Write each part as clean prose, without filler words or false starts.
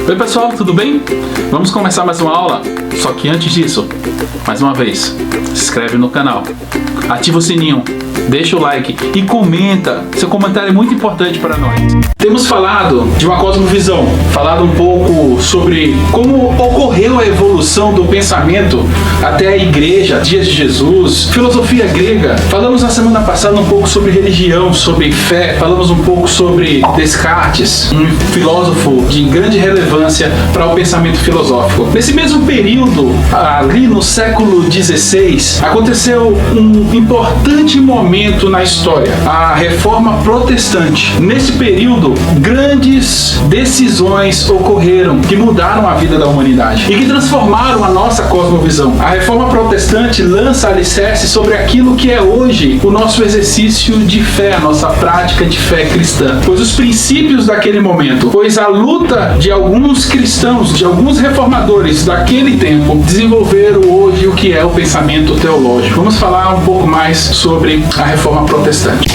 Oi pessoal, tudo bem? Vamos começar mais uma aula? Só que antes disso, mais uma vez, se inscreve no canal, ativa o sininho, deixa o like e comenta. Seu comentário é muito importante para nós. Temos falado de uma cosmovisão, falado um pouco sobre como ocorreu a evolução do pensamento até a igreja, dias de Jesus, filosofia grega. Falamos na semana passada um pouco sobre religião, sobre fé, falamos um pouco sobre Descartes, um filósofo de grande relevância para o pensamento filosófico. Nesse mesmo período, ali no século XVI, aconteceu um importante momento na história, a Reforma Protestante. Nesse período, grandes decisões ocorreram que mudaram a vida da humanidade e que transformaram a nossa cosmovisão. A Reforma Protestante lança alicerce sobre aquilo que é hoje o nosso exercício de fé, a nossa prática de fé cristã. Pois os princípios daquele momento, pois a luta de alguns cristãos, de alguns reformadores daquele tempo, desenvolveram hoje o que é o pensamento teológico. Vamos falar um pouco mais sobre a Reforma Protestante.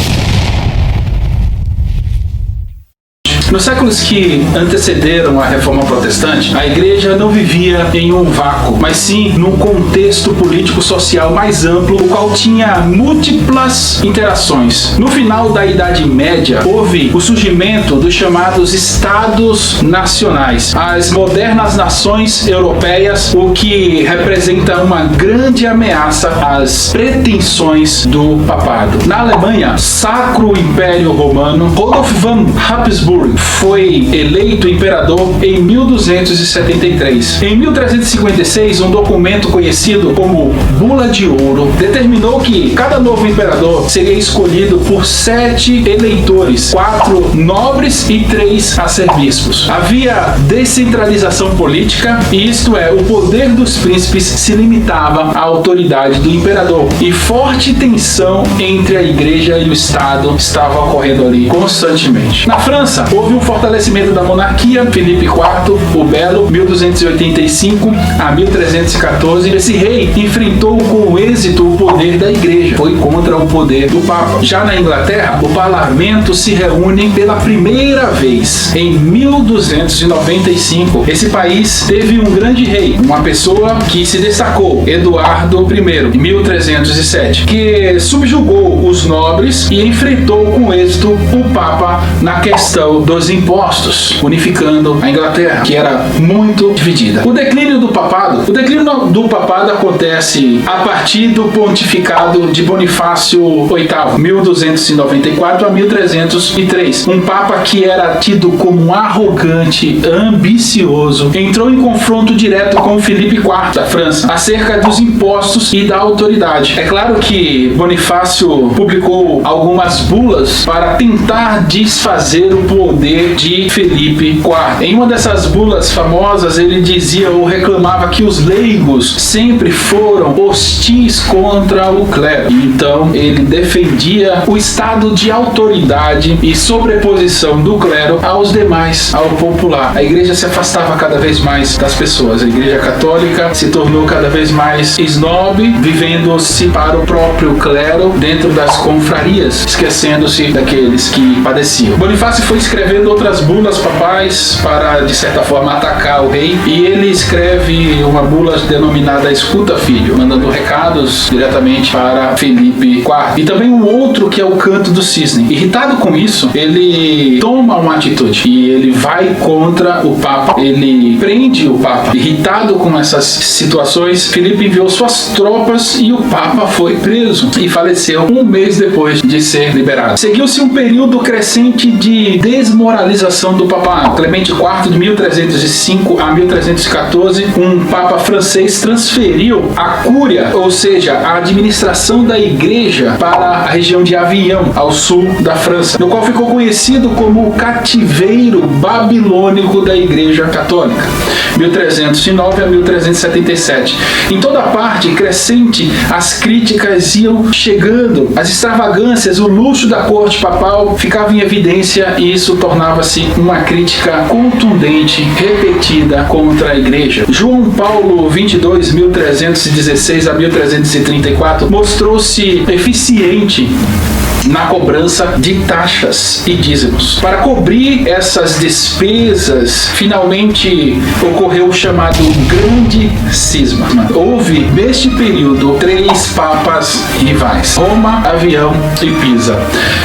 Nos séculos que antecederam a Reforma Protestante, a Igreja não vivia em um vácuo, mas sim num contexto político-social mais amplo, o qual tinha múltiplas interações. No final da Idade Média, houve o surgimento dos chamados Estados Nacionais, as modernas nações europeias, o que representa uma grande ameaça às pretensões do papado. Na Alemanha, Sacro Império Romano, Rodolf von Habsburg foi eleito imperador em 1273. Em 1356, um documento conhecido como Bula de Ouro determinou que cada novo imperador seria escolhido por 7 eleitores, 4 nobres e 3 arcebispos. Havia descentralização política, e isto é, o poder dos príncipes se limitava à autoridade do imperador, e forte tensão entre a igreja e o Estado estava ocorrendo ali constantemente. Na França, houve um fortalecimento da monarquia. Filipe IV, o Belo, 1285 a 1314. Esse rei enfrentou com êxito o poder da igreja, foi contra o poder do Papa. Já na Inglaterra, o parlamento se reúne pela primeira vez em 1295. Esse país teve um grande rei, uma pessoa que se destacou, Eduardo I, em 1307, que subjugou os nobres e enfrentou com êxito o Papa na questão dos impostos, unificando a Inglaterra, que era muito dividida. O declínio do papado acontece a partir do pontificado de Bonifácio VIII, 1294 a 1303. Um papa que era tido como arrogante, ambicioso, entrou em confronto direto com Filipe IV da França acerca dos impostos e da autoridade. É claro que Bonifácio publicou algumas bulas para tentar desfazer o poder de Filipe IV. Em uma dessas bulas famosas, ele dizia ou reclamava que os leigos sempre foram hostis contra o clero. Então, ele defendia o estado de autoridade e sobreposição do clero aos demais, ao popular. A igreja se afastava cada vez mais das pessoas. A igreja católica se tornou cada vez mais snob, vivendo-se para o próprio clero dentro das confrarias, esquecendo-se daqueles que padeciam. Bonifácio foi escrevendo outras bulas papais para, de certa forma, atacar o rei, e ele escreve uma bula denominada Escuta, Filho, mandando recados diretamente para Filipe IV. E também um outro que é o Canto do Cisne. Irritado com isso, ele toma uma atitude e ele vai contra o Papa, ele prende o Papa. Irritado com essas situações, Filipe enviou suas tropas e o Papa foi preso e faleceu um mês depois de ser liberado. Seguiu-se um período crescente de desmoralização do papado. Clemente IV, de 1305 a 1314, um papa francês transferiu a cúria, ou seja, a administração da igreja, para a região de Avignon, ao sul da França, no qual ficou conhecido como o cativeiro babilônico da igreja católica, 1309 a 1377. Em toda parte crescente, as críticas iam chegando, as extravagâncias, o luxo da corte papal ficava em evidência, e isso tornava-se uma crítica contundente, repetida contra a igreja. João Paulo 22, 1316 a 1334, mostrou-se eficiente na cobrança de taxas e dízimos. Para cobrir essas despesas, finalmente ocorreu o chamado Grande Cisma. Houve, neste período, 3 papas rivais: Roma, Avião e Pisa,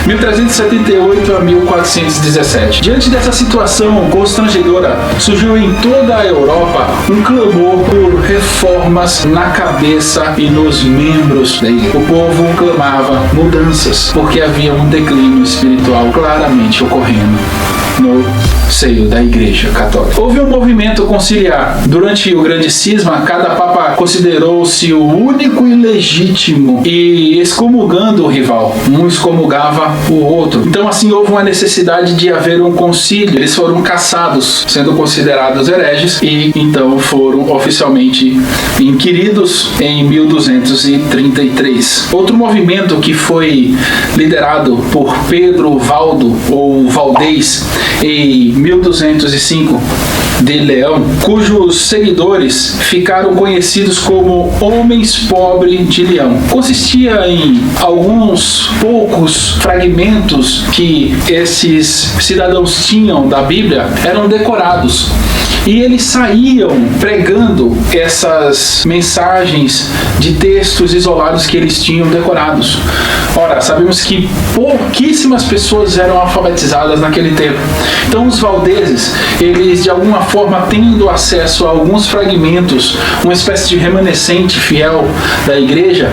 1378 a 1417. Diante dessa situação constrangedora, surgiu em toda a Europa um clamor por reformas na cabeça e nos membros da igreja. O povo clamava mudanças, porque havia um declínio espiritual claramente ocorrendo no seio da Igreja Católica. Houve um movimento conciliar. Durante o Grande Cisma, cada papa considerou-se o único e legítimo e excomungando o rival. Um excomungava o outro. Então, assim, houve uma necessidade de haver um concílio. Eles foram caçados, sendo considerados hereges, e então foram oficialmente inquiridos em 1233. Outro movimento que foi liderado por Pedro Valdo, ou Valdez, em 1205 de Leão, cujos seguidores ficaram conhecidos como Homens Pobres de Leão. Consistia em alguns poucos fragmentos que esses cidadãos tinham da Bíblia, eram decorados. E eles saíam pregando essas mensagens de textos isolados que eles tinham decorados. Ora, sabemos que pouquíssimas pessoas eram alfabetizadas naquele tempo. Então os valdeses, eles de alguma forma tendo acesso a alguns fragmentos, uma espécie de remanescente fiel da igreja,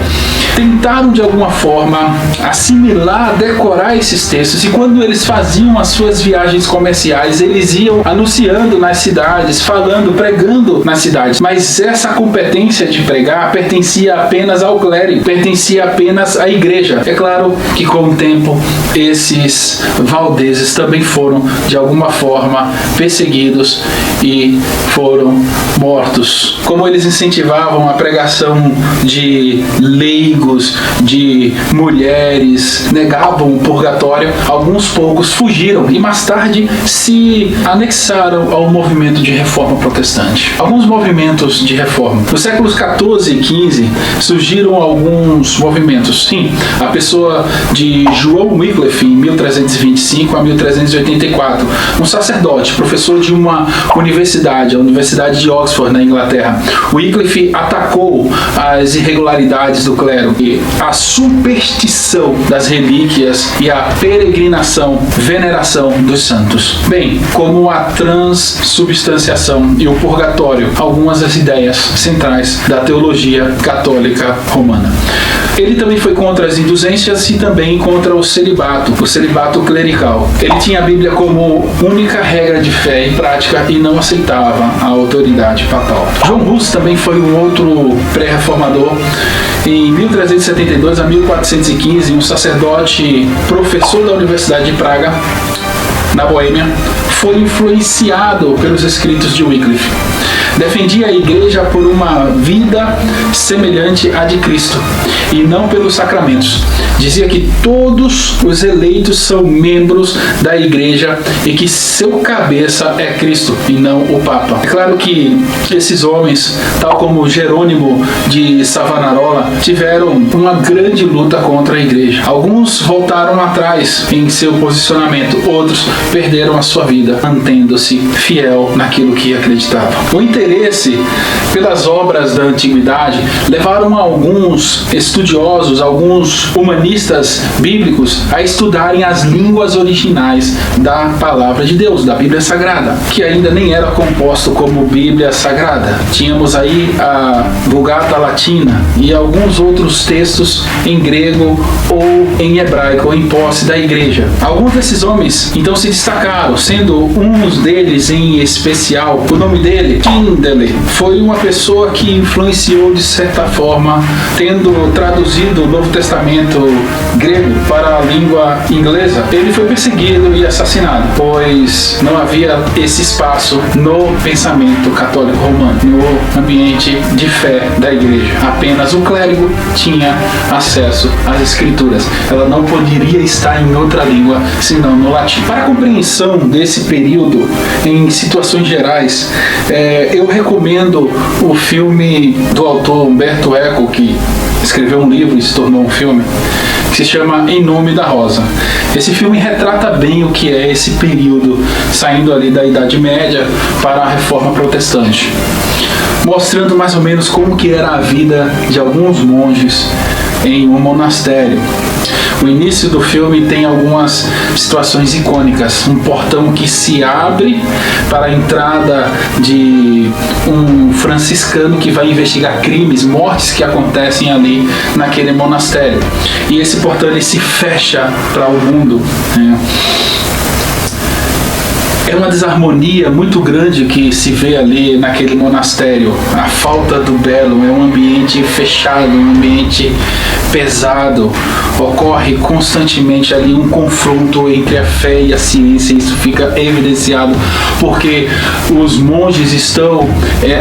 tentaram de alguma forma assimilar, decorar esses textos, e quando eles faziam as suas viagens comerciais, eles iam anunciando nas cidades, falando, pregando nas cidades. Mas essa competência de pregar pertencia apenas ao clero, pertencia apenas à igreja. É claro que com o tempo esses valdeses também foram de alguma forma perseguidos e foram mortos. Como eles incentivavam a pregação de leigos, de mulheres, negavam o purgatório, alguns poucos fugiram e mais tarde se anexaram ao movimento de reforma protestante. Alguns movimentos de reforma. Nos séculos 14 e 15 surgiram alguns movimentos. Sim, a pessoa de João Wycliffe em 1325 a 1384, um sacerdote, professor de uma universidade, a Universidade de Oxford, na Inglaterra. Wycliffe atacou as irregularidades do clero e a superstição das relíquias e a peregrinação, veneração dos santos, bem como a transubstanciação e o purgatório, algumas das ideias centrais da teologia católica romana. Ele também foi contra as indulgências e também contra o celibato clerical. Ele tinha a Bíblia como única regra de fé e prática e não aceitava a autoridade papal. João Hus também foi um outro pré-reformador. Em 1372 a 1415, um sacerdote professor da Universidade de Praga, na Boêmia, foi influenciado pelos escritos de Wycliffe. Defendia a igreja por uma vida semelhante à de Cristo e não pelos sacramentos. Dizia que todos os eleitos são membros da igreja e que seu cabeça é Cristo e não o Papa. É claro que esses homens, tal como Jerônimo de Savonarola, tiveram uma grande luta contra a igreja. Alguns voltaram atrás em seu posicionamento, outros perderam a sua vida, mantendo-se fiel naquilo que acreditavam. O interesse pelas obras da antiguidade levaram alguns estudiosos, alguns humanistas bíblicos a estudarem as línguas originais da palavra de Deus, da Bíblia Sagrada, que ainda nem era composto como Bíblia Sagrada. Tínhamos aí a Vulgata Latina e alguns outros textos em grego ou em hebraico, em posse da igreja. Alguns desses homens então se destacaram, sendo uns deles em especial, o nome dele, Tyndale, foi uma pessoa que influenciou de certa forma, tendo traduzido o Novo Testamento grego para a língua inglesa. Ele foi perseguido e assassinado, pois não havia esse espaço no pensamento católico romano, no ambiente de fé da igreja. Apenas o clérigo tinha acesso às escrituras. Ela não poderia estar em outra língua senão no latim. Para a compreensão desse período, em situações gerais, eu recomendo o filme do autor Umberto Eco, que escreveu um livro e se tornou um filme, que se chama Em Nome da Rosa. Esse filme retrata bem o que é esse período, saindo ali da Idade Média para a Reforma Protestante, mostrando mais ou menos como que era a vida de alguns monges em um monastério. O início do filme tem algumas situações icônicas. Um portão que se abre para a entrada de um franciscano que vai investigar crimes, mortes que acontecem ali naquele monastério. E esse portão ele se fecha para o mundo, né? É uma desarmonia muito grande que se vê ali naquele monastério. A falta do belo, é um ambiente fechado, um ambiente pesado. Ocorre constantemente ali um confronto entre a fé e a ciência. Isso fica evidenciado porque os monges estão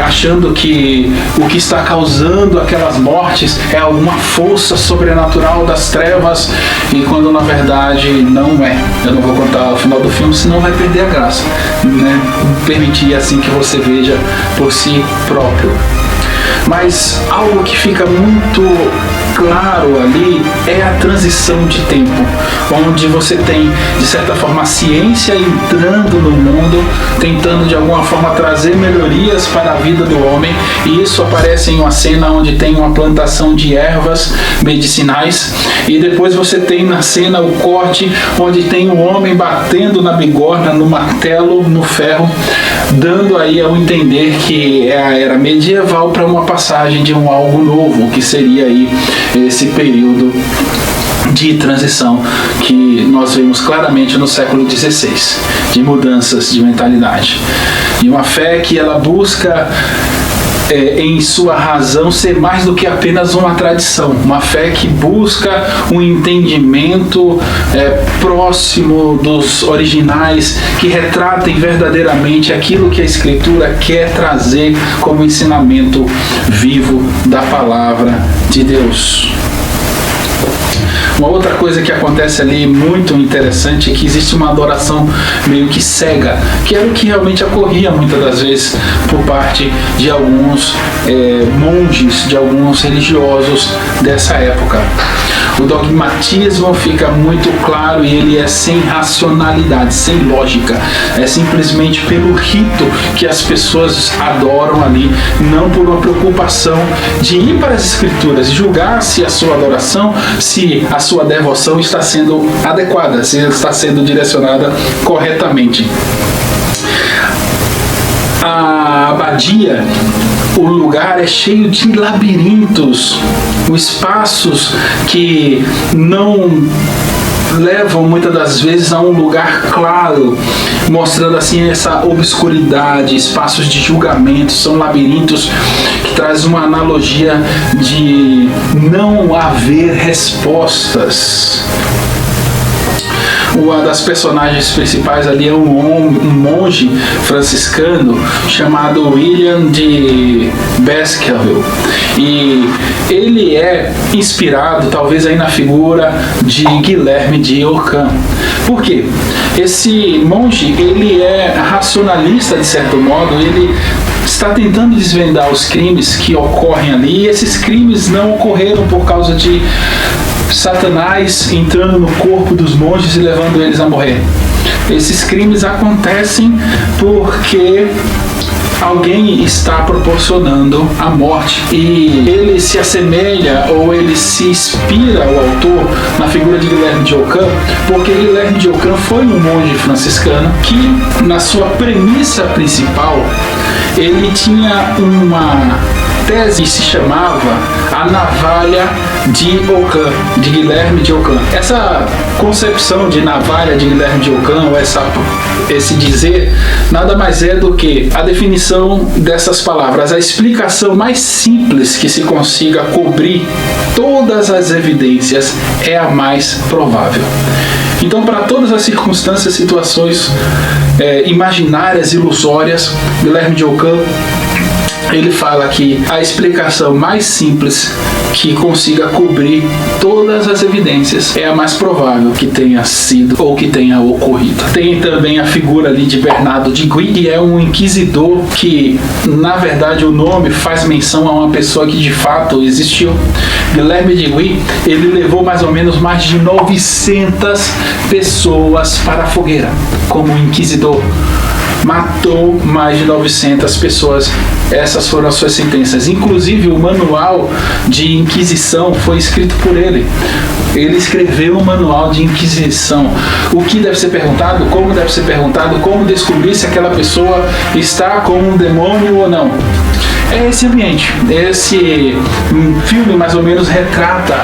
achando que o que está causando aquelas mortes é alguma força sobrenatural das trevas, e quando na verdade não é. Eu não vou contar o final do filme, senão vai perder a graça, né? Permitir assim que você veja por si próprio. Mas algo que fica muito claro ali é a transição de tempo, onde você tem, de certa forma, a ciência entrando no mundo, tentando de alguma forma trazer melhorias para a vida do homem, e isso aparece em uma cena onde tem uma plantação de ervas medicinais, e depois você tem na cena o corte onde tem um homem batendo na bigorna, no martelo, no ferro, dando aí ao entender que é a era medieval para uma passagem de um algo novo, que seria aí esse período de transição que nós vemos claramente no século XVI, de mudanças de mentalidade, de uma fé que ela busca em sua razão ser mais do que apenas uma tradição, uma fé que busca um entendimento próximo dos originais, que retratem verdadeiramente aquilo que a Escritura quer trazer como ensinamento vivo da palavra de Deus. Uma outra coisa que acontece ali muito interessante é que existe uma adoração meio que cega, que era o que realmente ocorria muitas das vezes por parte de alguns monges, de alguns religiosos dessa época. O dogmatismo fica muito claro e ele é sem racionalidade, sem lógica. É simplesmente pelo rito que as pessoas adoram ali, não por uma preocupação de ir para as Escrituras e julgar se a sua adoração, se a sua devoção está sendo adequada, se está sendo direcionada corretamente. A abadia, o lugar é cheio de labirintos, espaços que não levam muitas das vezes a um lugar claro, mostrando assim essa obscuridade, espaços de julgamento, são labirintos que traz uma analogia de não haver respostas. Uma das personagens principais ali é um monge franciscano chamado William de Baskerville, e ele é inspirado talvez aí na figura de Guilherme de Ockham. Por quê? Esse monge ele é racionalista de certo modo, ele está tentando desvendar os crimes que ocorrem ali, e esses crimes não ocorreram por causa de Satanás entrando no corpo dos monges e levando eles a morrer. Esses crimes acontecem porque alguém está proporcionando a morte, e ele se assemelha ou ele se inspira, o autor, na figura de Guilherme de Ockham, porque Guilherme de Ockham foi um monge franciscano que, na sua premissa principal, ele tinha uma tese que se chamava A Navalha de Ockham, de Guilherme de Ockham. Essa concepção de navalha de Guilherme de Ockham, ou esse dizer, nada mais é do que a definição dessas palavras, a explicação mais simples que se consiga cobrir todas as evidências é a mais provável. Então, para todas as circunstâncias, situações imaginárias, ilusórias, Guilherme de Ockham ele fala que a explicação mais simples que consiga cobrir todas as evidências é a mais provável que tenha sido ou que tenha ocorrido. Tem também a figura ali de Bernardo de Guy, que é um inquisidor que, na verdade, o nome faz menção a uma pessoa que de fato existiu. Guilherme de Guy, ele levou mais ou menos mais de 900 pessoas para a fogueira como inquisidor. Matou mais de 900 pessoas. Essas foram as suas sentenças. Inclusive, o manual de Inquisição foi escrito por ele. Ele escreveu um manual de Inquisição. O que deve ser perguntado, como deve ser perguntado, como descobrir se aquela pessoa está com um demônio ou não. É esse ambiente. Esse filme mais ou menos retrata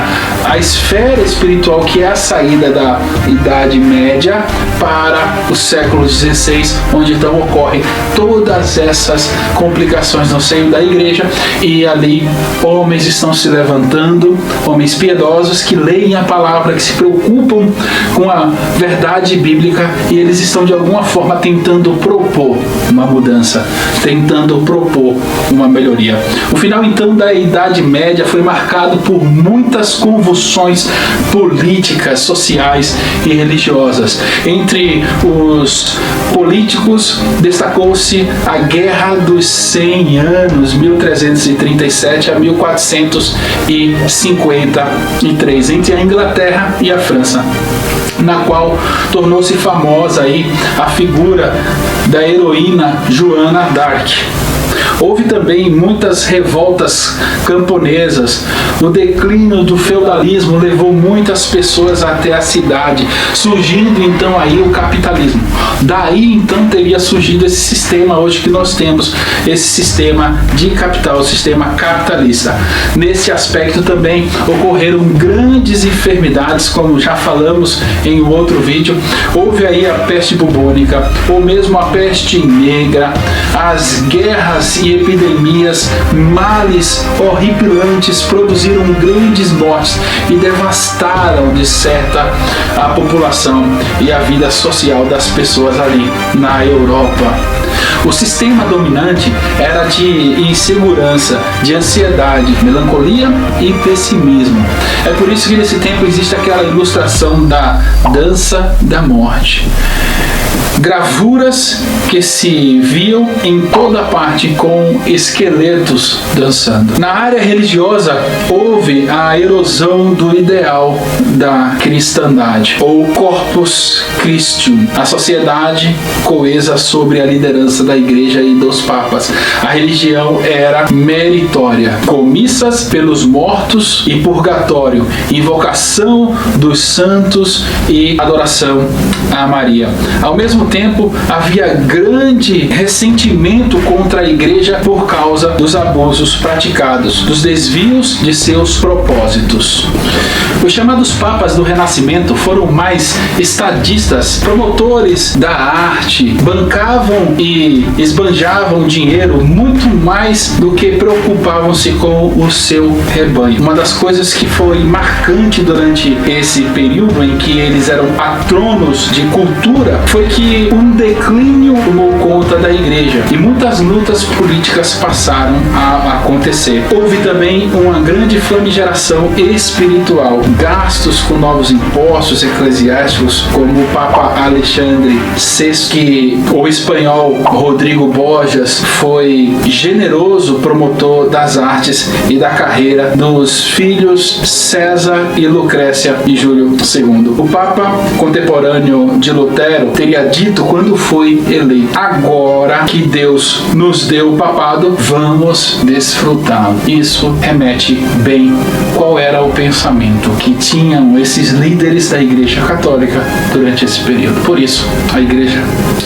a esfera espiritual que é a saída da Idade Média para o século XVI, onde então ocorrem todas essas complicações no seio da igreja, e ali homens estão se levantando, homens piedosos que leem a palavra, que se preocupam com a verdade bíblica, e eles estão de alguma forma tentando propor uma mudança, tentando propor uma melhoria. O final então da Idade Média foi marcado por muitas convulsões políticas, sociais e religiosas. Entre os políticos destacou-se a Guerra dos 100 Anos, 1337 a 1453, entre a Inglaterra e a França, na qual tornou-se famosa aí a figura da heroína Joana d'Arc. Houve também muitas revoltas camponesas. O declínio do feudalismo levou muitas pessoas até a cidade, surgindo então aí o capitalismo. Daí então teria surgido esse sistema hoje que nós temos, esse sistema de capital, o sistema capitalista. Nesse aspecto também ocorreram grandes enfermidades, como já falamos em outro vídeo. Houve aí a peste bubônica, ou mesmo a peste negra, as guerras e epidemias, males horripilantes produziram grandes mortes e devastaram de certa a população e a vida social das pessoas ali na Europa. O sistema dominante era de insegurança, de ansiedade, melancolia e pessimismo. É por isso que nesse tempo existe aquela ilustração da dança da morte. Gravuras que se viam em toda parte com esqueletos dançando. Na área religiosa houve a erosão do ideal da cristandade, ou Corpus Christium, a sociedade coesa sobre a liderança da igreja e dos papas. A religião era meritória, com missas pelos mortos e purgatório, invocação dos santos e adoração a Maria. Ao mesmo tempo, havia grande ressentimento contra a igreja por causa dos abusos praticados, dos desvios de seus propósitos. Os chamados papas do Renascimento foram mais estadistas, promotores da arte, bancavam e esbanjavam dinheiro muito mais do que preocupavam-se com o seu rebanho. Uma das coisas que foi marcante durante esse período em que eles eram patronos de cultura foi que um declínio tomou conta da igreja e muitas lutas políticas passaram a acontecer. Houve também uma grande famigeração espiritual, gastos com novos impostos eclesiásticos, como o Papa Alexandre VI, que o espanhol Rodrigo Borjas foi generoso promotor das artes e da carreira dos filhos César e Lucrécia e Júlio II. O Papa contemporâneo de Lutero teria dito quando foi eleito: agora que Deus nos deu o papado, vamos desfrutá-lo. Isso remete bem qual era o pensamento que tinham esses líderes da Igreja Católica durante esse período. Por isso, a Igreja,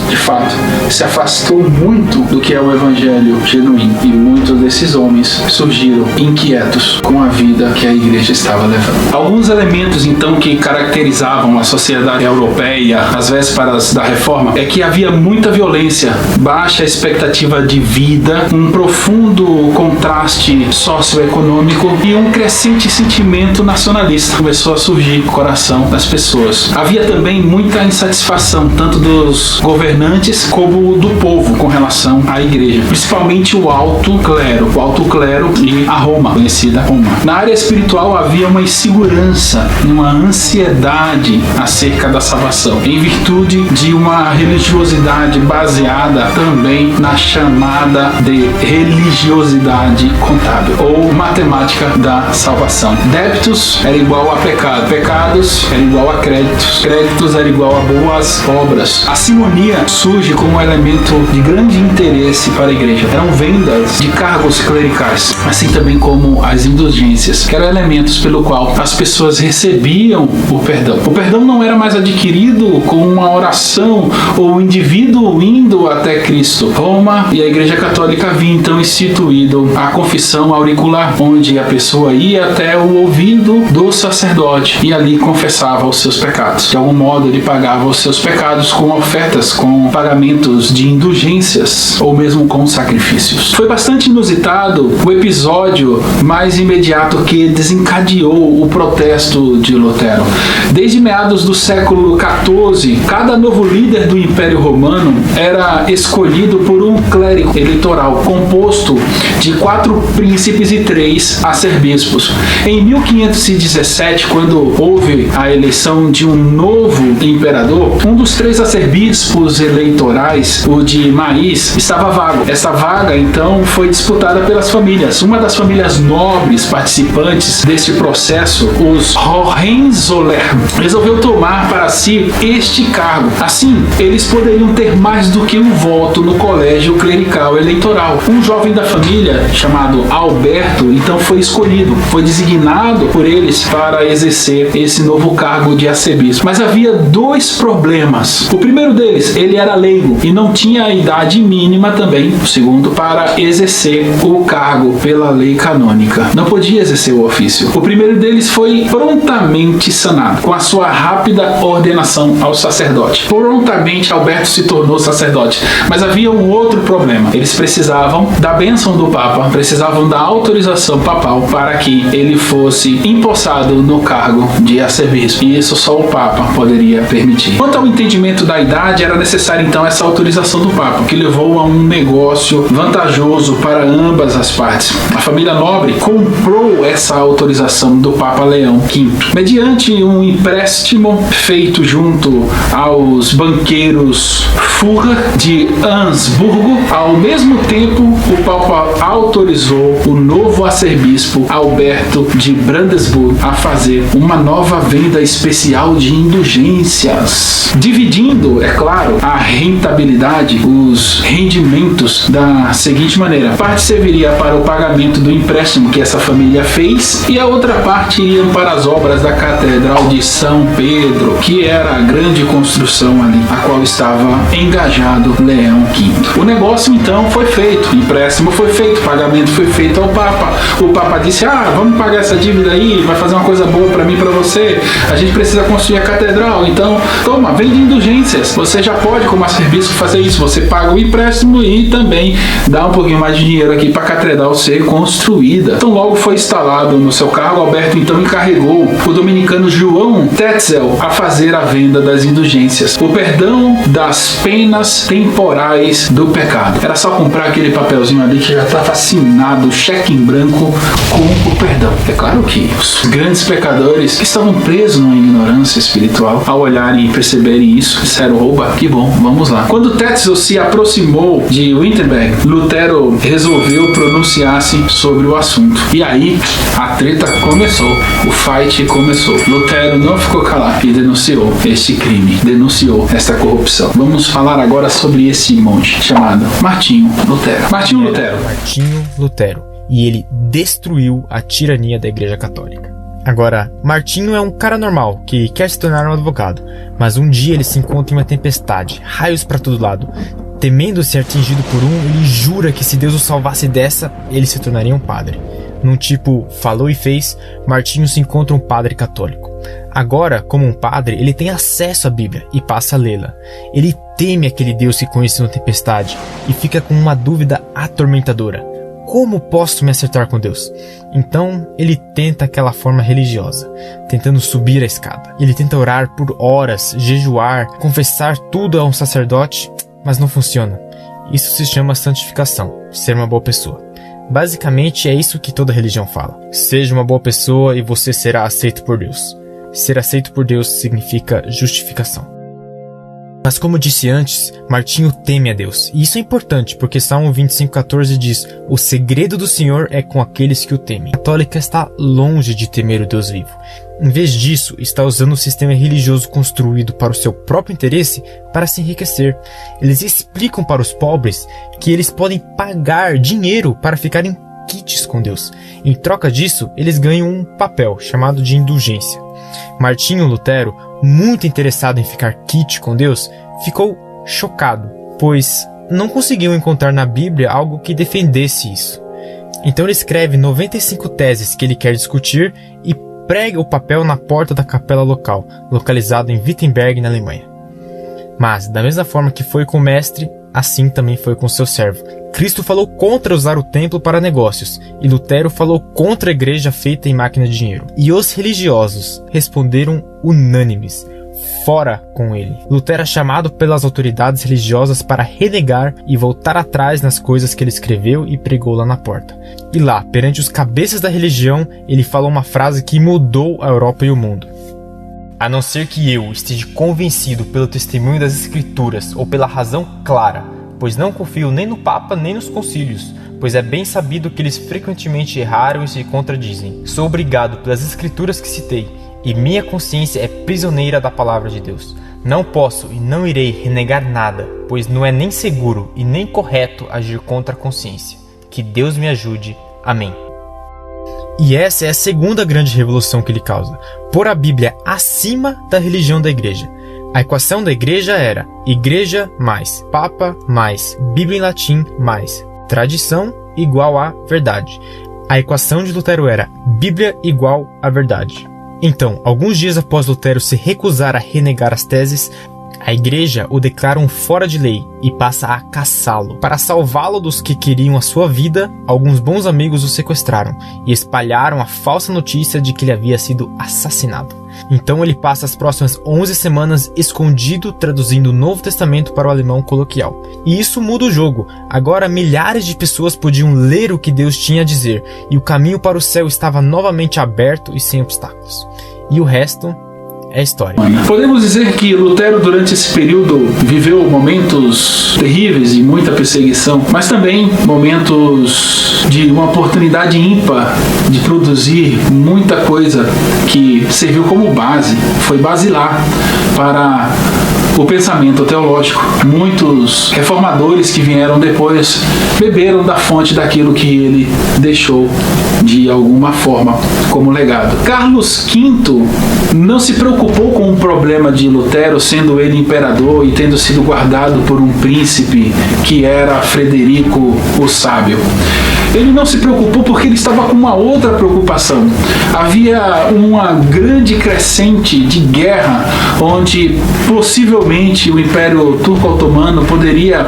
de fato, se afastou muito do que é o Evangelho genuíno, e muitos desses homens surgiram inquietos com a vida que a Igreja estava levando. Alguns elementos, então, que caracterizavam a sociedade europeia às vésperas da Reforma é que havia muita violência, baixa expectativa de vida, um profundo contraste socioeconômico e um crescente sentimento nacionalista começou a surgir no coração das pessoas. Havia também muita insatisfação, tanto dos governantes como do povo, com relação à igreja, principalmente o alto clero e a Roma, conhecida Roma. Na área espiritual havia uma insegurança, uma ansiedade acerca da salvação, em virtude de uma religiosidade baseada também na chamada de religiosidade contábil, ou matemática da salvação. Débitos era igual a pecado, pecados era igual a créditos, créditos era igual a boas obras. A simonia surge como um elemento de grande interesse para a igreja. Eram vendas de cargos clericais, assim também como as indulgências, que eram elementos pelo qual as pessoas recebiam o perdão. O perdão não era mais adquirido com uma oração ou o indivíduo indo até Cristo. Roma e a Igreja Católica havia então instituído a confissão auricular, onde a pessoa ia até o ouvido do sacerdote e ali confessava os seus pecados. De algum modo ele pagava os seus pecados com ofertas, com pagamentos de indulgências ou mesmo com sacrifícios. Foi bastante inusitado o episódio mais imediato que desencadeou o protesto de Lutero. Desde meados do século XIV, cada novo líder do Império Romano era escolhido por um clérigo eleitoral composto de 4 príncipes e 3 arcebispos. Em 1517, quando houve a eleição de um novo imperador, um dos 3 arcebispos eleitorais, o de Mais, estava vago. Essa vaga, então, foi disputada pelas famílias. Uma das famílias nobres participantes deste processo, os Hohenzollern, resolveu tomar para si este cargo. Assim, eles poderiam ter mais do que um voto no colégio clerical eleitoral. Um jovem da família, chamado Alberto, então foi escolhido, foi designado por eles para exercer esse novo cargo de arcebispo. Mas havia 2 problemas. O primeiro deles, ele era leigo e não tinha a idade mínima também, o segundo, para exercer o cargo pela lei canônica. Não podia exercer o ofício. O primeiro deles foi prontamente sanado, com a sua rápida ordenação ao sacerdote. Prontamente Alberto se tornou sacerdote, mas havia um outro problema. Eles precisavam da bênção do Papa, precisavam da autorização papal para que ele fosse empossado no cargo de arcebispo. E isso só o Papa poderia permitir. Quanto ao entendimento da idade, era necessária então essa autorização do Papa, que levou a um negócio vantajoso para ambas as partes. A família nobre comprou essa autorização do Papa Leão V, mediante um empréstimo feito junto aos banqueiros Furrer de Ansburgo. Ao mesmo tempo, o Papa autorizou o novo arcebispo Alberto de Brandesburg a fazer uma nova venda especial de indulgências, dividindo, é claro, a rentabilidade, os rendimentos da seguinte maneira: parte serviria para o pagamento do empréstimo que essa família fez e a outra parte iriam para as obras da Catedral de São Pedro, que era a grande construção ali, a qual estava engajado Leão V. O negócio então foi feito, o empréstimo foi feito, o pagamento foi feito ao Papa. O Papa disse: vamos pagar essa dívida aí, vai fazer uma coisa boa para mim e para você, a gente precisa construir a catedral, então toma, vende indulgências, você já pode como arcebispo fazer isso, você paga o empréstimo e também dá um pouquinho mais de dinheiro aqui para a catedral ser construída. Então logo foi instalado no seu cargo, Alberto então encarregou o dominicano João Tetzel a fazer a venda das indulgências, o perdão das penas temporais do pecado. Era só comprar aquele papelzinho ali que já estava assinado, cheque em branco com o perdão. É claro que os grandes pecadores que estavam presos numa ignorância espiritual, ao olharem e perceberem isso, disseram: oba, que bom, vamos lá. Quando Tetzel se aproximou de Wittenberg, Lutero resolveu pronunciar-se sobre o assunto. E aí a treta começou, o fight começou. Lutero não ficou calado e denunciou este crime, denunciou esta corrupção. Vamos falar agora sobre esse monge chamado Martinho Lutero. Martinho Lutero. E ele destruiu a tirania da Igreja Católica. Agora, Martinho é um cara normal, que quer se tornar um advogado, mas um dia ele se encontra em uma tempestade, raios para todo lado. Temendo ser atingido por ele jura que se Deus o salvasse dessa, ele se tornaria um padre. num tipo falou e fez, Martinho se encontra um padre católico. Agora, como um padre, ele tem acesso à Bíblia e passa a lê-la. Ele teme aquele Deus que conheceu na tempestade e fica com uma dúvida atormentadora. Como posso me acertar com Deus? Então, ele tenta aquela forma religiosa, tentando subir a escada. Ele tenta orar por horas, jejuar, confessar tudo a um sacerdote, mas não funciona. Isso se chama santificação, ser uma boa pessoa. Basicamente é isso que toda religião fala. Seja uma boa pessoa e você será aceito por Deus. Ser aceito por Deus significa justificação. Mas como disse antes, Martinho teme a Deus. E isso é importante, porque Salmo 25,14 diz: o segredo do Senhor é com aqueles que o temem. A católica está longe de temer o Deus vivo. Em vez disso, está usando o sistema religioso construído para o seu próprio interesse para se enriquecer. Eles explicam para os pobres que eles podem pagar dinheiro para ficarem quites com Deus. Em troca disso, eles ganham um papel chamado de indulgência. Martinho Lutero, muito interessado em ficar quite com Deus, ficou chocado, pois não conseguiu encontrar na Bíblia algo que defendesse isso. Então ele escreve 95 teses que ele quer discutir e prega o papel na porta da capela local, localizada em Wittenberg, na Alemanha. Mas, da mesma forma que foi com o mestre, assim também foi com seu servo. Cristo falou contra usar o templo para negócios, e Lutero falou contra a igreja feita em máquina de dinheiro. E os religiosos responderam unânimes: fora com ele. Lutero é chamado pelas autoridades religiosas para renegar e voltar atrás nas coisas que ele escreveu e pregou lá na porta. E lá, perante os cabeças da religião, ele falou uma frase que mudou a Europa e o mundo: a não ser que eu esteja convencido pelo testemunho das Escrituras ou pela razão clara, pois não confio nem no Papa nem nos concílios, pois é bem sabido que eles frequentemente erraram e se contradizem. Sou obrigado pelas Escrituras que citei, e minha consciência é prisioneira da palavra de Deus. Não posso e não irei renegar nada, pois não é nem seguro e nem correto agir contra a consciência. Que Deus me ajude. Amém. E essa é a segunda grande revolução que ele causa: pôr a Bíblia acima da religião da igreja. A equação da igreja era igreja mais papa mais Bíblia em latim mais tradição igual a verdade. A equação de Lutero era Bíblia igual a verdade. Então, alguns dias após Lutero se recusar a renegar as teses, a igreja o declara um fora de lei e passa a caçá-lo. Para salvá-lo dos que queriam a sua vida, alguns bons amigos o sequestraram e espalharam a falsa notícia de que ele havia sido assassinado. Então ele passa as próximas 11 semanas escondido traduzindo o Novo Testamento para o alemão coloquial. E isso muda o jogo. Agora milhares de pessoas podiam ler o que Deus tinha a dizer, e o caminho para o céu estava novamente aberto e sem obstáculos. E o resto é história. Podemos dizer que Lutero, durante esse período, viveu momentos terríveis e muita perseguição, mas também momentos de uma oportunidade ímpar de produzir muita coisa que serviu como base, foi basilar para o pensamento teológico. Muitos reformadores que vieram depois beberam da fonte daquilo que ele deixou de alguma forma como legado. Carlos V não se preocupou com o problema de Lutero, sendo ele imperador e tendo sido guardado por um príncipe que era Frederico o Sábio. Ele não se preocupou porque ele estava com uma outra preocupação. Havia uma grande crescente de guerra, onde possivelmente o Império Turco-Otomano poderia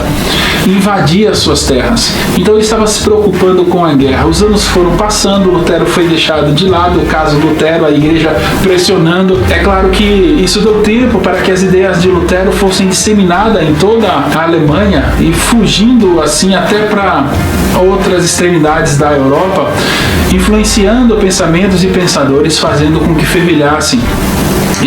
invadir as suas terras. Então ele estava se preocupando com a guerra. Os anos foram passando, Lutero foi deixado de lado, o caso Lutero, a igreja pressionando. É claro que isso deu tempo para que as ideias de Lutero fossem disseminadas em toda a Alemanha e fugindo assim até para outras extremidades da Europa, influenciando pensamentos e pensadores, fazendo com que fervilhassem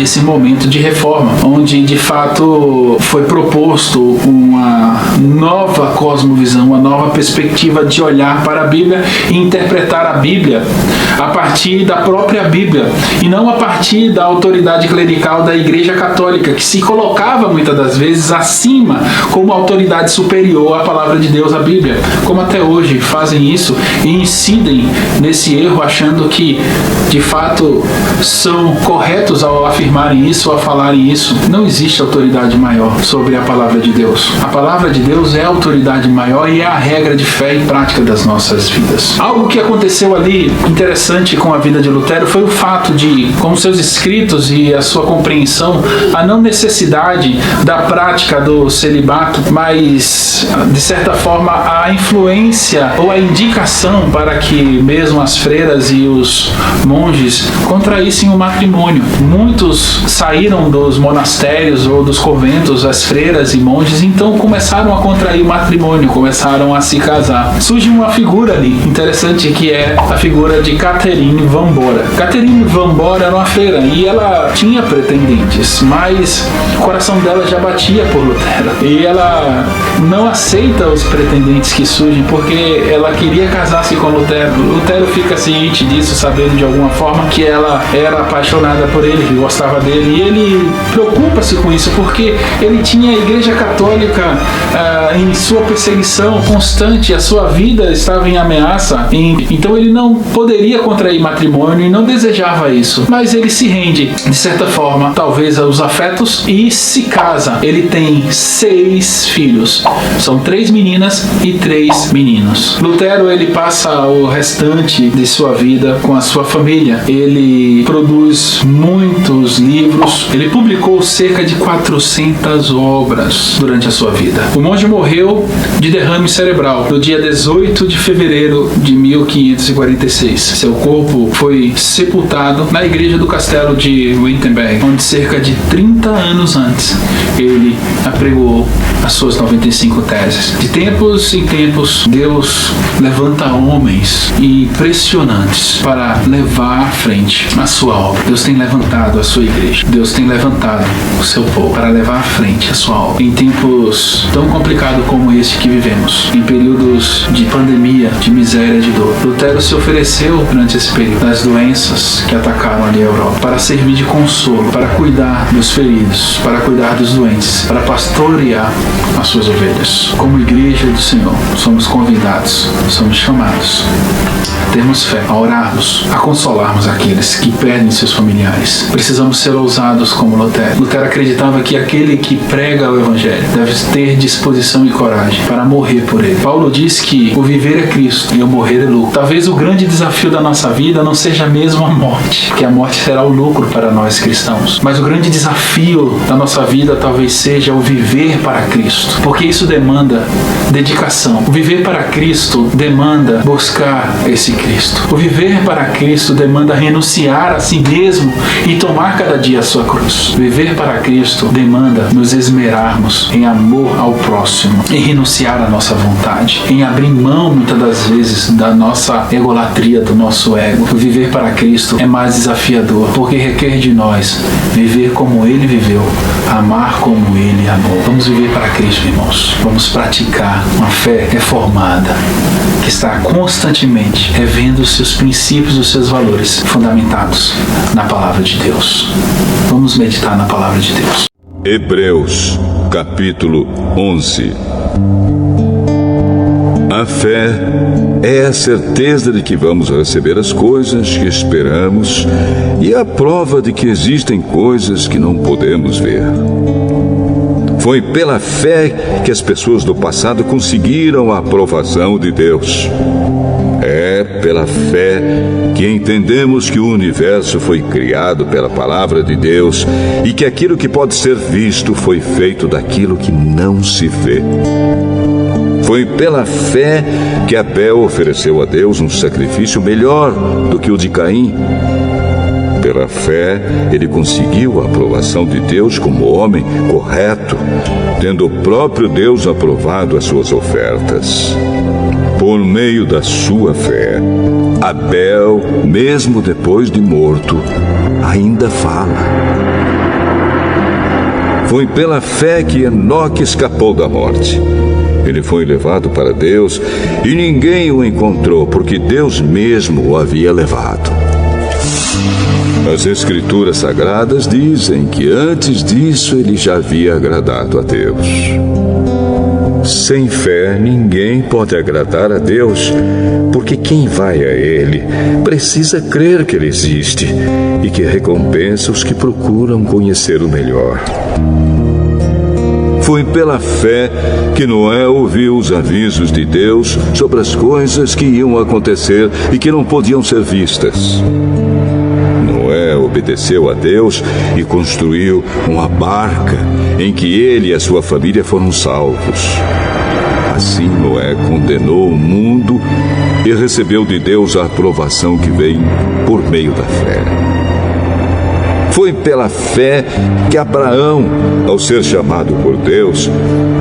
esse momento de reforma, onde de fato foi proposto uma nova cosmovisão, uma nova perspectiva de olhar para a Bíblia e interpretar a Bíblia a partir da própria Bíblia e não a partir da autoridade clerical da Igreja Católica, que se colocava muitas das vezes acima como autoridade superior à palavra de Deus, a Bíblia, como até hoje fazem isso e incidem nesse erro, achando que de fato são corretos ao afirmar afirmarem isso ou a falarem isso. Não existe autoridade maior sobre a palavra de Deus. A palavra de Deus é a autoridade maior e é a regra de fé e prática das nossas vidas. Algo que aconteceu ali interessante com a vida de Lutero foi o fato de, com seus escritos e a sua compreensão, a não necessidade da prática do celibato, mas, de certa forma, a influência ou a indicação para que mesmo as freiras e os monges contraíssem o matrimônio. Muitos saíram dos monastérios ou dos conventos, as freiras e monges, então começaram a contrair o matrimônio, começaram a se casar. Surge uma figura ali interessante, que é a figura de Catherine Van Bora. Catherine Van Bora era uma freira e ela tinha pretendentes, mas o coração dela já batia por Lutero e ela não aceita os pretendentes que surgem porque ela queria casar-se com Lutero. Lutero fica ciente disso, sabendo de alguma forma que ela era apaixonada por ele, que gostava dele, e ele preocupa-se com isso porque ele tinha a Igreja Católica em sua perseguição constante, a sua vida estava em ameaça, então ele não poderia contrair matrimônio e não desejava isso, mas ele se rende, de certa forma, talvez aos afetos, e se casa. Ele tem 6 filhos, são 3 meninas e 3 meninos. Lutero, ele passa o restante de sua vida com a sua família. Ele produz muitos livros, ele publicou cerca de 400 obras durante a sua vida. O monge morreu de derrame cerebral no dia 18 de fevereiro de 1546. Seu corpo foi sepultado na igreja do castelo de Wittenberg, onde cerca de 30 anos antes ele apregoou as suas 95 teses. De tempos em tempos, Deus levanta homens impressionantes para levar à frente a sua obra. Deus tem levantado a sua igreja. Deus tem levantado o seu povo para levar à frente a sua obra. Em tempos tão complicados como este que vivemos, em períodos de pandemia, de miséria, de dor, Lutero se ofereceu durante esse período das doenças que atacaram ali a Europa, para servir de consolo, para cuidar dos feridos, para cuidar dos doentes, para pastorear as suas ovelhas. Como igreja do Senhor, somos convidados, somos chamados a termos fé, a orarmos, a consolarmos aqueles que perdem seus familiares. Precisamos ser ousados como Lutero. Lutero acreditava que aquele que prega o Evangelho deve ter disposição e coragem para morrer por ele. Paulo diz que o viver é Cristo e o morrer é lucro. Talvez o grande desafio da nossa vida não seja mesmo a morte, que a morte será o lucro para nós cristãos. Mas o grande desafio da nossa vida talvez seja o viver para Cristo, porque isso demanda dedicação. O viver para Cristo demanda buscar esse Cristo. O viver para Cristo demanda renunciar a si mesmo e tomar cada dia a sua cruz. Viver para Cristo demanda nos esmerarmos em amor ao próximo, em renunciar à nossa vontade, em abrir mão muitas das vezes da nossa egolatria, do nosso ego. O viver para Cristo é mais desafiador, porque requer de nós viver como Ele viveu, amar como Ele amou. Vamos viver para Cristo, irmãos. Vamos praticar uma fé reformada, que está constantemente revendo os seus princípios, os seus valores, fundamentados na palavra de Deus. Vamos meditar na palavra de Deus. Hebreus, capítulo 11. A fé é a certeza de que vamos receber as coisas que esperamos e a prova de que existem coisas que não podemos ver. Foi pela fé que as pessoas do passado conseguiram a aprovação de Deus. É pela fé que entendemos que o universo foi criado pela palavra de Deus e que aquilo que pode ser visto foi feito daquilo que não se vê. Foi pela fé que Abel ofereceu a Deus um sacrifício melhor do que o de Caim. Pela fé, ele conseguiu a aprovação de Deus como homem correto, tendo o próprio Deus aprovado as suas ofertas. Por meio da sua fé, Abel, mesmo depois de morto, ainda fala. Foi pela fé que Enoque escapou da morte. Ele foi levado para Deus e ninguém o encontrou, porque Deus mesmo o havia levado. As Escrituras Sagradas dizem que antes disso ele já havia agradado a Deus. Sem fé, ninguém pode agradar a Deus, porque quem vai a Ele precisa crer que Ele existe e que recompensa os que procuram conhecê-lo melhor. Foi pela fé que Noé ouviu os avisos de Deus sobre as coisas que iam acontecer e que não podiam ser vistas. Noé obedeceu a Deus e construiu uma barca em que ele e a sua família foram salvos. Assim Noé condenou o mundo e recebeu de Deus a aprovação que vem por meio da fé. Foi pela fé que Abraão, ao ser chamado por Deus,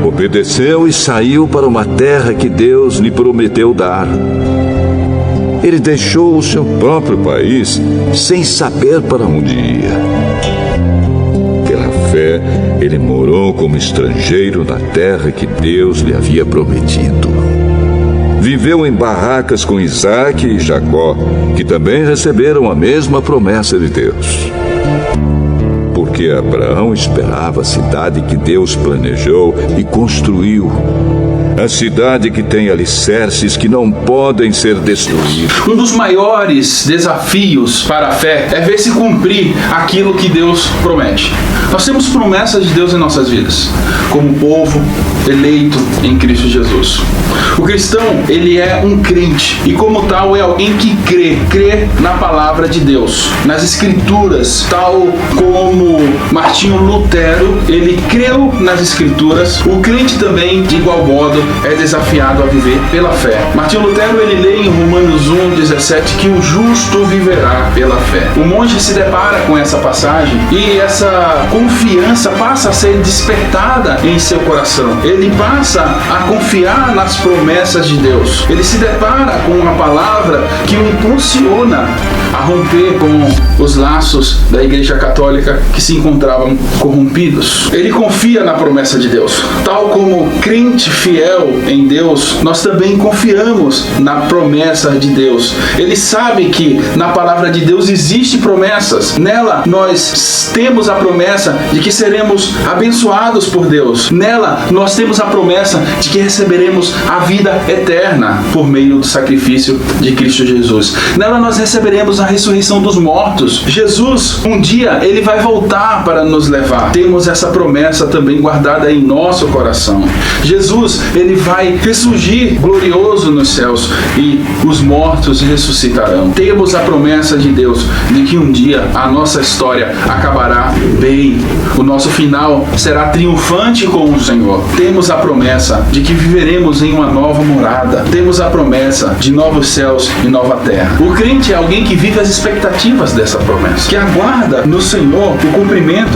obedeceu e saiu para uma terra que Deus lhe prometeu dar. Ele deixou o seu próprio país sem saber para onde ia. Pela fé, ele morou como estrangeiro na terra que Deus lhe havia prometido. Viveu em barracas com Isaque e Jacó, que também receberam a mesma promessa de Deus. Porque Abraão esperava a cidade que Deus planejou e construiu. A cidade que tem alicerces que não podem ser destruídos. Um dos maiores desafios para a fé é ver se cumprir aquilo que Deus promete. Nós temos promessas de Deus em nossas vidas, como povo eleito em Cristo Jesus. O cristão, ele é um crente e como tal é alguém que crê na palavra de Deus, nas escrituras, tal como Martinho Lutero, ele creu nas escrituras. O crente também, de igual modo, é desafiado a viver pela fé. Martinho Lutero, ele lê em Romanos 1:17 que o justo viverá pela fé. O monge se depara com essa passagem e essa confiança passa a ser despertada em seu coração. Ele passa a confiar nas promessas de Deus. Ele se depara com uma palavra que o impulsiona a romper com os laços da Igreja Católica que se encontravam corrompidos. Ele confia na promessa de Deus. Tal como crente fiel em Deus, nós também confiamos na promessa de Deus. Ele sabe que na palavra de Deus existem promessas. Nela nós temos a promessa de que seremos abençoados por Deus. Nela nós temos a promessa de que receberemos a vida eterna por meio do sacrifício de Cristo Jesus. Nela nós receberemos a ressurreição dos mortos. Jesus, um dia, ele vai voltar para nos levar. Temos essa promessa também guardada em nosso coração. Jesus, ele vai ressurgir glorioso nos céus e os mortos ressuscitarão. Temos a promessa de Deus de que um dia a nossa história acabará bem. O nosso final será triunfante com o Senhor. Temos a promessa de que viveremos em uma nova morada. Temos a promessa de novos céus e nova terra. O crente é alguém que vive as expectativas dessa promessa, que aguarda no Senhor o cumprimento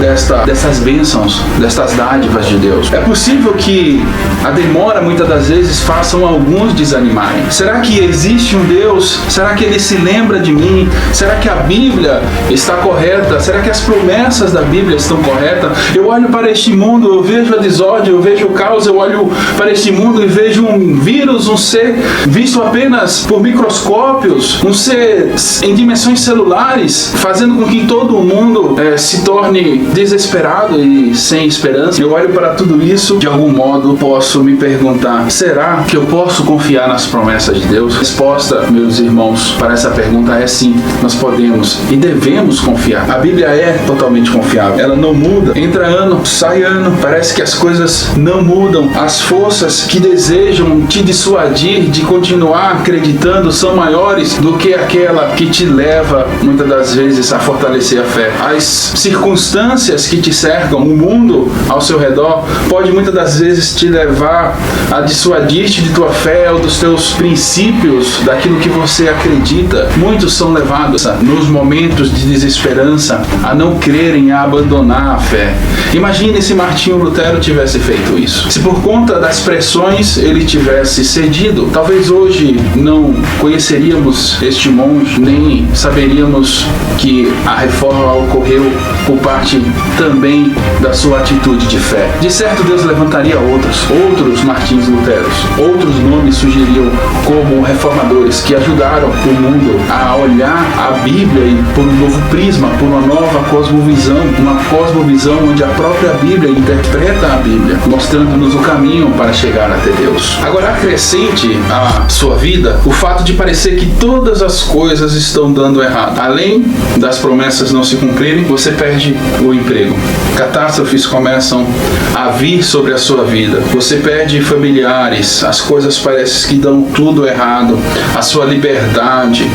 dessas bênçãos, dessas dádivas de Deus. É possível que a demora muitas das vezes façam alguns desanimarem. Será que existe um Deus? Será que Ele se lembra de mim? Será que a Bíblia está correta? Será que as promessas da Bíblia estão corretas? Eu olho para este mundo, eu vejo a desordem, eu vejo o caos, eu olho para este mundo e vejo um vírus, um ser visto apenas por microscópios, um ser em dimensões celulares, fazendo com que todo mundo se torne desesperado e sem esperança. Eu olho para tudo isso, de algum modo posso me perguntar: será que eu posso confiar nas promessas de Deus? A resposta, meus irmãos, para essa pergunta é sim, nós podemos e devemos confiar. A Bíblia é totalmente confiável, ela não muda. Entra ano, sai ano, parece que as coisas não mudam. As forças que desejam te dissuadir de continuar acreditando são maiores do que aquela que te leva, muitas das vezes, a fortalecer a fé. As circunstâncias que te cercam, o mundo ao seu redor, pode muitas das vezes te levar a dissuadir-te de tua fé ou dos teus princípios, daquilo que você acredita. Muitos são levados, nos momentos de desesperança, a não crerem, a abandonar a fé. Imagine se Martinho Lutero tivesse feito isso. Se por conta das pressões ele tivesse cedido, talvez hoje não conheceríamos este monge, nem saberíamos que a reforma ocorreu por por parte também da sua atitude de fé. De certo, Deus levantaria outros Martins Luteros. Outros nomes surgiriam como reformadores que ajudaram o mundo a olhar a Bíblia por um novo prisma, por uma nova cosmovisão, uma cosmovisão onde a própria Bíblia interpreta a Bíblia, mostrando-nos o caminho para chegar até Deus. Agora, acrescente à sua vida o fato de parecer que todas as coisas estão dando errado. Além das promessas não se cumprirem, você perde o emprego. Catástrofes começam a vir sobre a sua vida. Você perde familiares, as coisas parecem que dão tudo errado, a sua liberdade,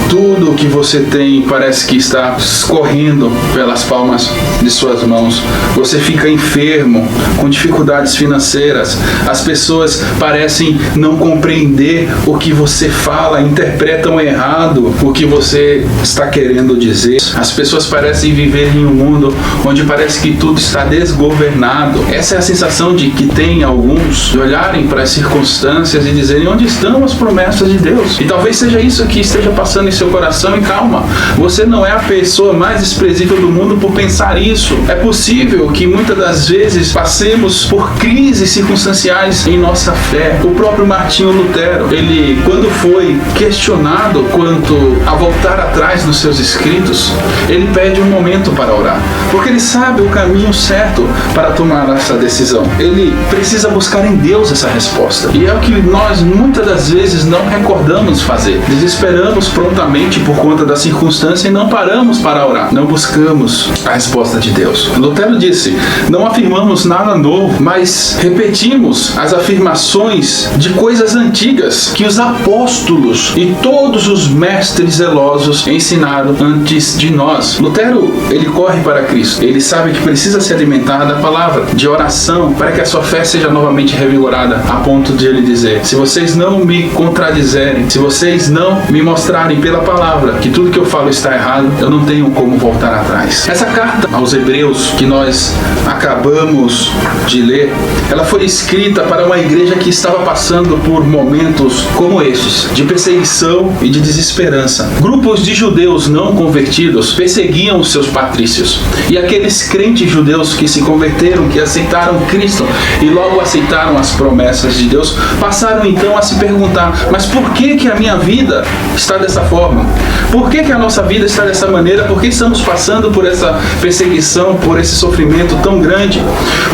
tudo que você tem parece que está escorrendo pelas palmas de suas mãos. Você fica enfermo, com dificuldades financeiras, as pessoas parecem não compreender o que você fala, interpretam errado o que você está querendo dizer. As pessoas parecem viver em um mundo onde parece que tudo está desgovernado. Essa é a sensação de que tem alguns de olharem para as circunstâncias e dizerem: onde estão as promessas de Deus? E talvez seja isso que esteja passando em seu coração. E calma, você não é a pessoa mais desprezível do mundo por pensar isso. É possível que muitas das vezes passemos por crises circunstanciais em nossa fé. O próprio Martinho Lutero, ele, quando foi questionado quanto a voltar atrás nos seus escritos, ele pede um momento para orar, porque ele sabe o caminho certo para tomar essa decisão. Ele precisa buscar em Deus essa resposta, e é o que nós muitas das vezes não recordamos fazer. Desesperamos prontamente por conta da circunstância e não paramos para orar, não buscamos a resposta de Deus. Lutero disse: não afirmamos nada novo, mas repetimos as afirmações de coisas antigas que os apóstolos e todos os mestres zelosos ensinaram antes de nós. Lutero, ele corre para Cristo. Ele sabe que precisa se alimentar da palavra, de oração, para que a sua fé seja novamente revigorada, a ponto de ele dizer: se vocês não me contradizerem, se vocês não me mostrarem pela palavra que tudo que eu falo está errado, eu não tenho como voltar atrás. Essa carta aos Hebreus que nós acabamos de ler, ela foi escrita para uma igreja que estava passando por momentos como estes, de perseguição e de desesperança. Grupos de judeus não convertidos perseguiam os seus patrícios, e aqueles crentes judeus que se converteram, que aceitaram Cristo e logo aceitaram as promessas de Deus, passaram então a se perguntar: mas por que a minha vida está dessa forma? Por que a nossa vida está dessa maneira? Por que estamos passando por essa perseguição, por esse sofrimento tão grande?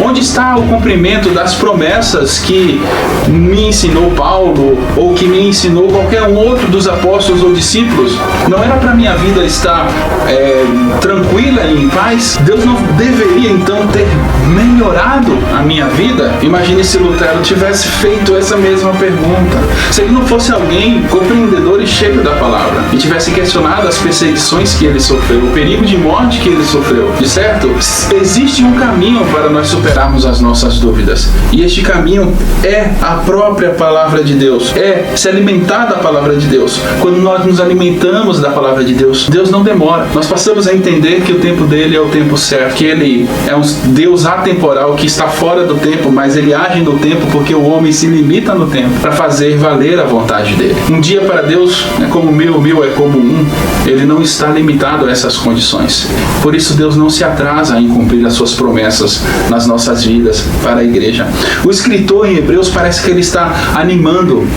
Onde está o cumprimento das promessas que me ensinou Paulo, ou que me ensinou qualquer um outro dos apóstolos ou discípulos? Não era para minha vida estar tranquila e em paz? Deus não deveria então ter melhorado a minha vida? Imagine se Lutero tivesse feito essa mesma pergunta. Se ele não fosse alguém compreendedor e cheio da palavra, e tivesse questionado as perseguições que ele sofreu, o perigo de morte que ele sofreu. De certo, existe um caminho para nós superarmos as nossas dúvidas, e este caminho é a própria palavra de Deus, é se alimentar da palavra de Deus. Quando nós nos alimentamos da palavra de Deus, Deus não demora. Nós passamos a entender que o tempo dele é o tempo certo, que ele é um Deus atemporal, que está fora do tempo, mas ele age no tempo porque o homem se limita no tempo para fazer valer a vontade dele. Um dia para Deus é como mil é como um. Ele não está limitado a essas condições. Por isso Deus não se atrasa em cumprir as suas promessas nas nossas vidas para a igreja. O escritor em Hebreus parece que ele está animando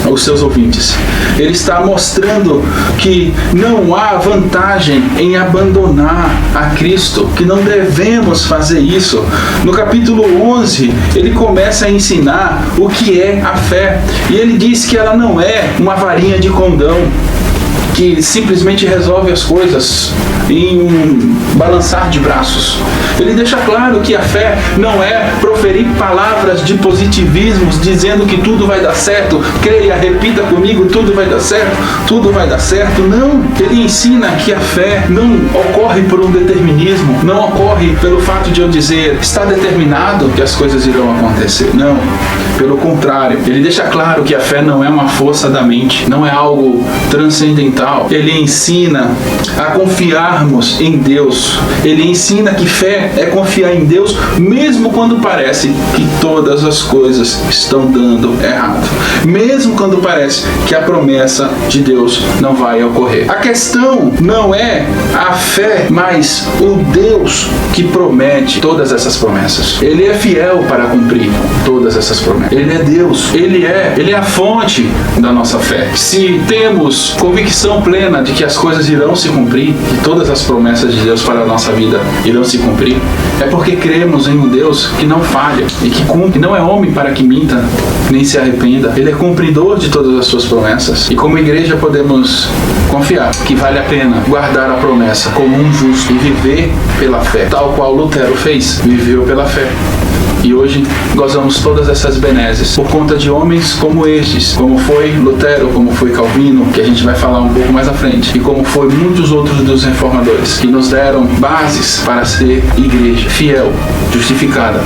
os seus ouvintes. Ele está mostrando que não há vantagem em abandonar a Cristo, que não devemos fazer isso. No capítulo 11, ele começa a ensinar o que é a fé, e ele diz que ela não é uma varinha de condão que simplesmente resolve as coisas em um balançar de braços. Ele deixa claro que a fé não é proferir palavras de positivismo dizendo que tudo vai dar certo, creia, repita comigo, tudo vai dar certo, tudo vai dar certo. Não, ele ensina que a fé não ocorre por um determinismo, não ocorre pelo fato de eu dizer está determinado que as coisas irão acontecer. Não, Pelo contrário, ele deixa claro que a fé não é uma força da mente, não é algo transcendental. Ele ensina a confiarmos em Deus. Ele ensina que fé é confiar em Deus mesmo quando parece que todas as coisas estão dando errado. Mesmo quando parece que a promessa de Deus não vai ocorrer. A questão não é a fé, mas o Deus que promete todas essas promessas. Ele é fiel para cumprir todas essas promessas. Ele é Deus. Ele é a fonte da nossa fé. Se temos convicção plena de que as coisas irão se cumprir, que todas as promessas de Deus para a nossa vida irão se cumprir, é porque cremos em um Deus que não falha e que cumpre. Não é homem para que minta, nem se arrependa. Ele é cumpridor de todas as suas promessas. E como igreja podemos confiar que vale a pena guardar a promessa como um justo e viver pela fé, tal qual Lutero fez, viveu pela fé. E hoje gozamos todas essas benesses por conta de homens como estes, como foi Lutero, como foi Calvino, que a gente vai falar um pouco mais à frente, e como foi muitos outros dos reformadores, que nos deram bases para ser igreja fiel, justificada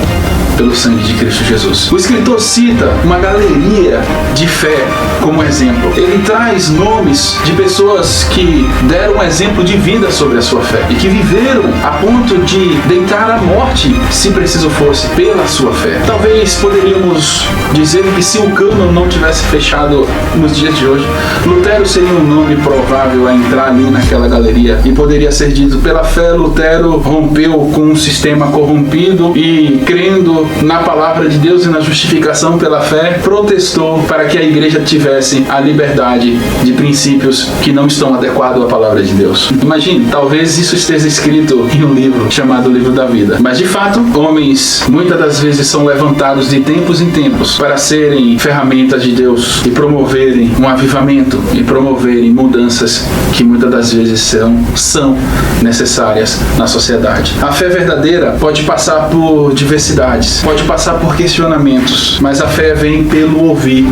pelo sangue de Cristo Jesus. O escritor cita uma galeria de fé como exemplo. Ele traz nomes de pessoas que deram um exemplo de vida sobre a sua fé e que viveram a ponto de deitar a morte, se preciso fosse, pela sua fé. Talvez poderíamos dizer que se o cânon não tivesse fechado nos dias de hoje, Lutero seria um nome provável a entrar ali naquela galeria e poderia ser dito: pela fé, Lutero rompeu com um sistema corrompido e, crendo na palavra de Deus e na justificação pela fé, protestou para que a igreja tivesse a liberdade de princípios que não estão adequados à palavra de Deus. Imagine, talvez isso esteja escrito em um livro chamado Livro da Vida. Mas de fato, homens muitas das vezes são levantados de tempos em tempos para serem ferramentas de Deus e promoverem um avivamento e promoverem mudanças que muitas das vezes são necessárias na sociedade. A fé verdadeira pode passar por diversidades, pode passar por questionamentos, mas a fé vem pelo ouvir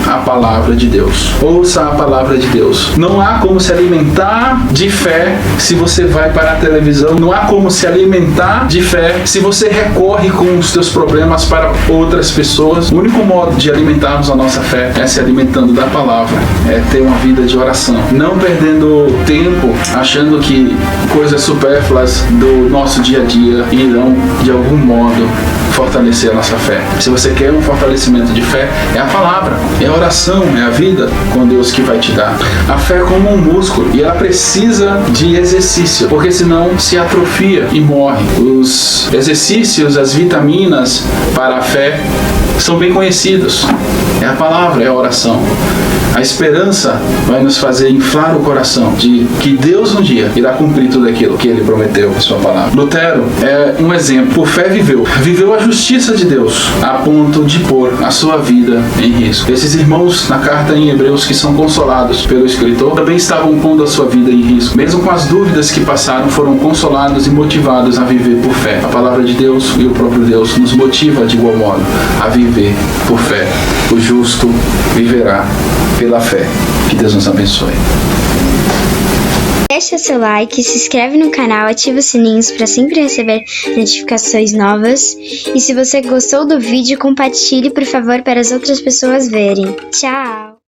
a palavra de Deus. Ouça a palavra de Deus. Não há como se alimentar de fé se você vai para a televisão. Não há como se alimentar de fé se você recorre com os teus problemas para outras pessoas. O único modo de alimentarmos a nossa fé é se alimentando da palavra, é ter uma vida de oração, não perdendo tempo achando que coisas supérfluas do nosso dia a dia irão de algum modo fortalecer a nossa fé. Se você quer um fortalecimento de fé, é a palavra, é a oração, é a vida com Deus que vai te dar. A fé é como um músculo e ela precisa de exercício, porque senão se atrofia e morre. Os exercícios, as vitaminas para a fé são bem conhecidos. É a palavra, é a oração. A esperança vai nos fazer inflar o coração de que Deus um dia irá cumprir tudo aquilo que Ele prometeu em sua palavra. Lutero é um exemplo. Por fé viveu a justiça de Deus a ponto de pôr a sua vida em risco. Esses irmãos na carta em Hebreus que são consolados pelo escritor também estavam pondo a sua vida em risco. Mesmo com as dúvidas que passaram, foram consolados e motivados a viver por fé. A palavra de Deus e o próprio Deus nos motiva de igual modo a viver por fé. O justo viverá pela fé. Que Deus nos abençoe. Deixa seu like, se inscreve no canal, ativa os sininhos para sempre receber notificações novas. E se você gostou do vídeo, compartilhe por favor para as outras pessoas verem. Tchau!